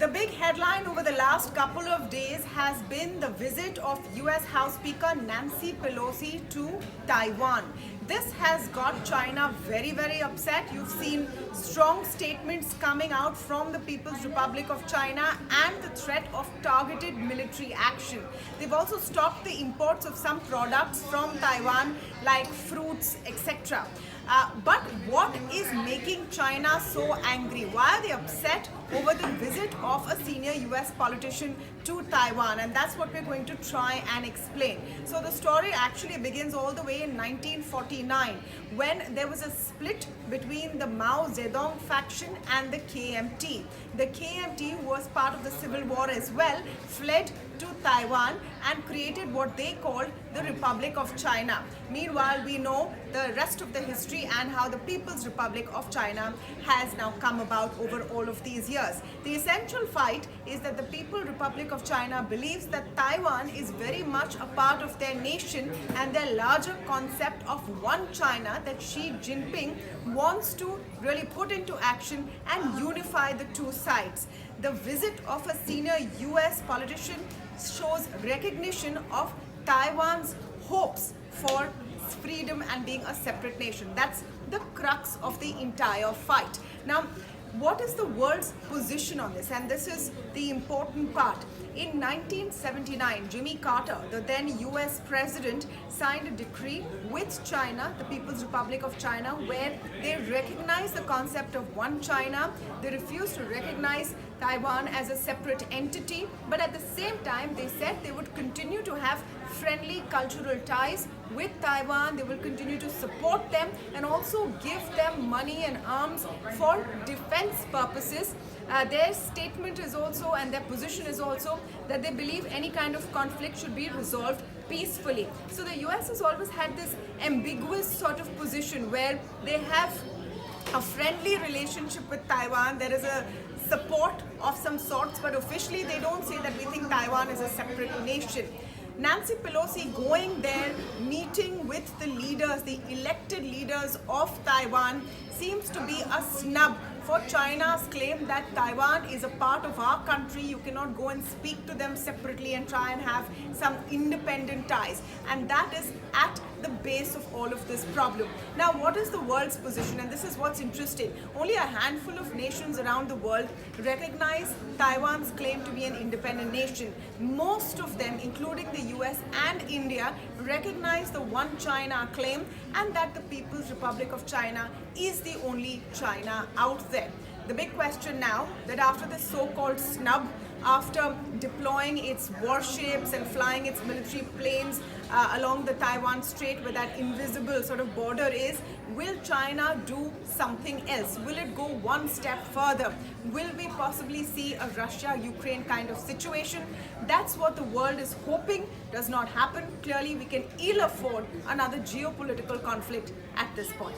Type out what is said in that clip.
The big headline over the last couple of days has been the visit of US House Speaker Nancy Pelosi to Taiwan. This has got China very upset. You've seen strong statements coming out from the People's Republic of China and the threat of targeted military action. They've also stopped the imports of some products from Taiwan like fruits, etc. But what is making China so angry? Why are they upset over the visit of a senior US politician to Taiwan? And that's what we're going to try and explain. So the story actually begins all the way in 1949 when there was a split between the Mao Zedong faction and the KMT. The KMT, who was part of the Civil War as well, fled to Taiwan and created what they called the Republic of China. Meanwhile, we know the rest of the history and how the People's Republic of China has now come about over all of these years. The essential fight is that the People's Republic of China believes that Taiwan is very much a part of their nation and their larger concept of one China that Xi Jinping wants to really put into action and unify the two sides. The visit of a senior US politician shows recognition of Taiwan's hopes for freedom and being a separate nation. That's the crux of the entire fight. Now, what is the world's position on this? And this is the important part. In 1979, Jimmy Carter, the then US president, signed a decree with China, the People's Republic of China, where they recognized the concept of one China. They refused to recognize Taiwan as a separate entity, but at the same time they said they would continue to have friendly cultural ties with Taiwan. They will continue to support them and also give them money and arms for defense purposes. Their statement is also, and their position is also, that they believe any kind of conflict should be resolved peacefully. So the US has always had this ambiguous sort of position where they have a friendly relationship with Taiwan. There is a support of some sorts, but officially they don't say that we think Taiwan is a separate nation. Nancy Pelosi going there, meeting with the leaders, the elected leaders of Taiwan, seems to be a snub for China's claim that Taiwan is a part of our country. You cannot go and speak to them separately and try and have some independent ties. And that is at the base of all of this problem. Now, what is the world's position? And this is what's interesting. Only a handful of nations around the world recognize Taiwan's claim to be an independent nation. Most of them, including the US and India, recognize the one China claim and that the People's Republic of China is the only China out there. The big question now, that after this so-called snub, after deploying its warships and flying its military planes along the Taiwan Strait where that invisible sort of border is, will China do something else? Will it go one step further? Will we possibly see a Russia-Ukraine kind of situation? That's what the world is hoping does not happen. Clearly, we can ill afford another geopolitical conflict at this point.